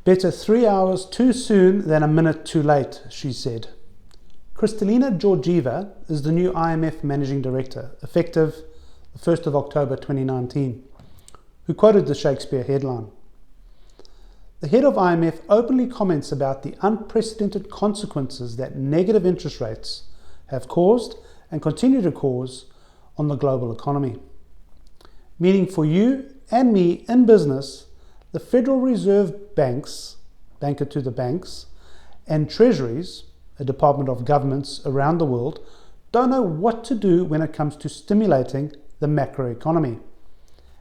Better 3 hours too soon than a minute too late, she said. Kristalina Georgieva is the new IMF Managing Director, effective the 1st of October 2019, who quoted the Shakespeare headline. The head of IMF openly comments about the unprecedented consequences that negative interest rates have caused and continue to cause on the global economy. Meaning for you and me in business, the Federal Reserve banks, banker to the banks, and treasuries, a department of governments around the world, don't know what to do when it comes to stimulating the macroeconomy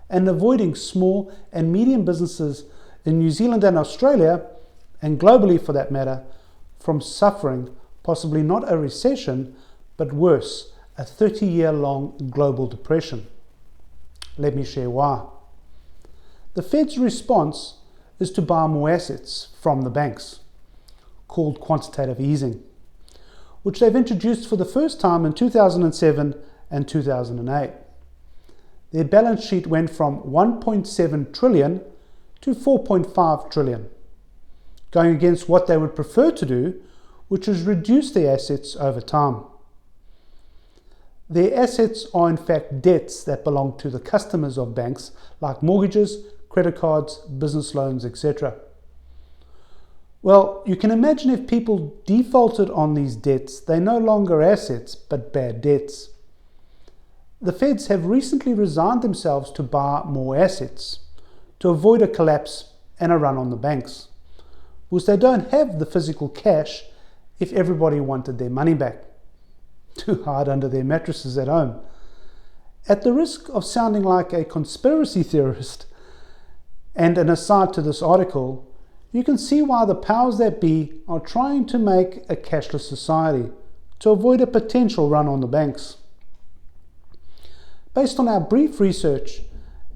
and avoiding small and medium businesses in New Zealand and Australia, and globally for that matter, from suffering possibly not a recession, but worse, a 30-year-long global depression. Let me share why. The Fed's response is to buy more assets from the banks, called quantitative easing, which they've introduced for the first time in 2007 and 2008. Their balance sheet went from 1.7 trillion to 4.5 trillion, going against what they would prefer to do, which is reduce their assets over time. Their assets are in fact debts that belong to the customers of banks, like mortgages, credit cards, business loans, etc. Well, you can imagine if people defaulted on these debts, they're no longer assets, but bad debts. The Feds have recently resigned themselves to buy more assets, to avoid a collapse and a run on the banks, because they don't have the physical cash if everybody wanted their money back to hide under their mattresses at home. At the risk of sounding like a conspiracy theorist, and an aside to this article, you can see why the powers that be are trying to make a cashless society to avoid a potential run on the banks. Based on our brief research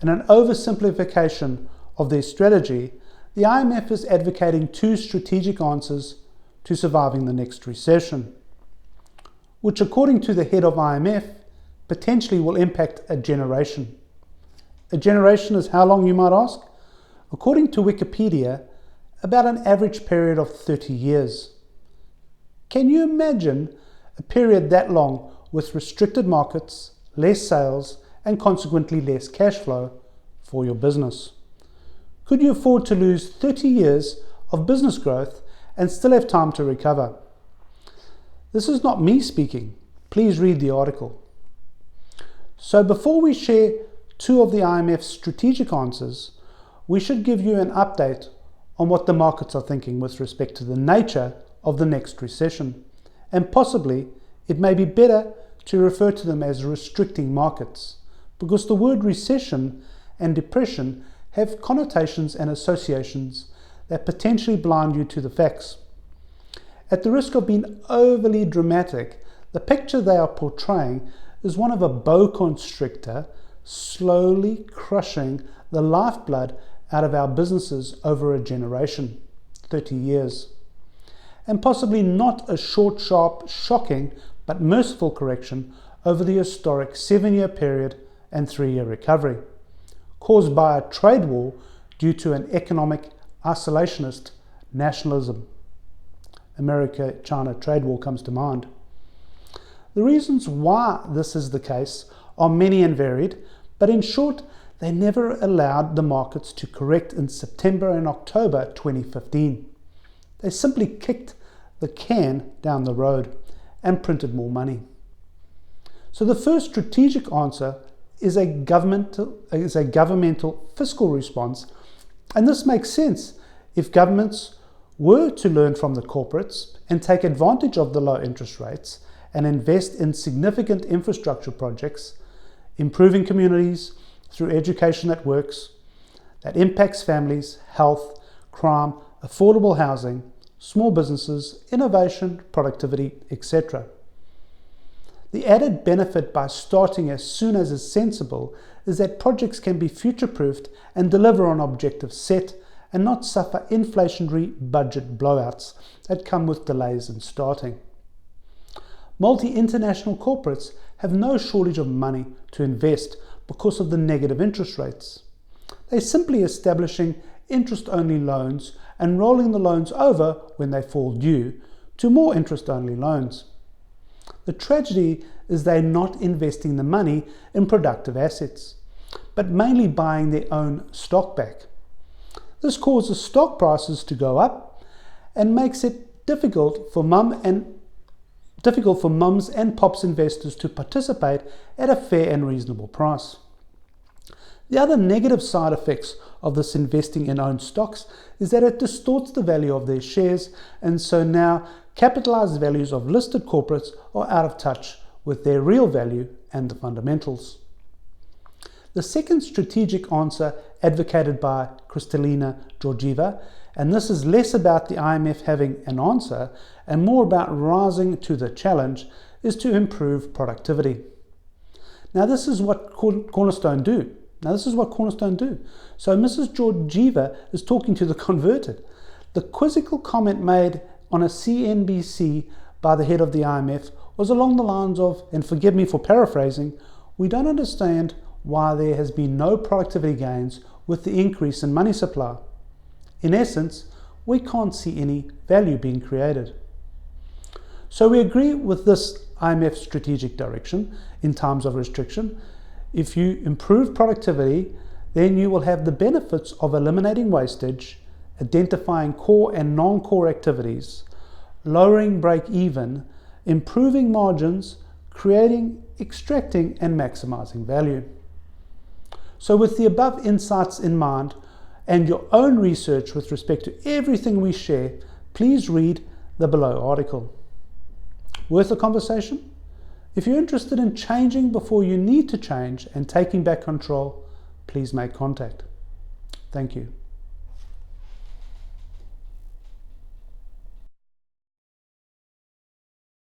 and an oversimplification of their strategy, the IMF is advocating two strategic answers to surviving the next recession, which according to the head of IMF, potentially will impact a generation. A generation is how long, you might ask? According to Wikipedia, about an average period of 30 years. Can you imagine a period that long with restricted markets, less sales, and consequently less cash flow for your business? Could you afford to lose 30 years of business growth and still have time to recover? This is not me speaking. Please read the article. So before we share two of the IMF's strategic answers, we should give you an update on what the markets are thinking with respect to the nature of the next recession. And possibly it may be better to refer to them as restricting markets, because the word recession and depression have connotations and associations that potentially blind you to the facts. At the risk of being overly dramatic, the picture they are portraying is one of a boa constrictor slowly crushing the lifeblood out of our businesses over a generation, 30 years. And possibly not a short, sharp, shocking, but merciful correction over the historic 7-year period and 3-year recovery, caused by a trade war due to an economic isolationist nationalism. America-China trade war comes to mind. The reasons why this is the case are many and varied, but in short, they never allowed the markets to correct in September and October 2015. They simply kicked the can down the road and printed more money. So the first strategic answer is a governmental fiscal response, and this makes sense if governments were to learn from the corporates and take advantage of the low interest rates and invest in significant infrastructure projects, improving communities through education that works, that impacts families, health, crime, affordable housing, small businesses, innovation, productivity, etc. The added benefit by starting as soon as is sensible is that projects can be future-proofed and deliver on objectives set and not suffer inflationary budget blowouts that come with delays in starting. Multi-international corporates have no shortage of money to invest because of the negative interest rates. They're simply establishing interest-only loans and rolling the loans over when they fall due to more interest-only loans. The tragedy is they're not investing the money in productive assets, but mainly buying their own stock back. This causes stock prices to go up and makes it difficult for mums and pops investors to participate at a fair and reasonable price. The other negative side effects of this investing in own stocks is that it distorts the value of their shares, and so now capitalized values of listed corporates are out of touch with their real value and the fundamentals. The second strategic answer advocated by Kristalina Georgieva, and this is less about the IMF having an answer and more about rising to the challenge, is to improve productivity. Now this is what Cornerstone do. So Mrs. Georgieva is talking to the converted. The quizzical comment made on a CNBC by the head of the IMF was along the lines of, and forgive me for paraphrasing, "We don't understand why there has been no productivity gains with the increase in money supply. In essence, we can't see any value being created." So we agree with this IMF strategic direction in times of restriction. If you improve productivity, then you will have the benefits of eliminating wastage, identifying core and non-core activities, lowering break-even, improving margins, creating, extracting, and maximizing value. So with the above insights in mind and your own research with respect to everything we share, please read the below article. Worth a conversation? If you're interested in changing before you need to change and taking back control, please make contact. Thank you.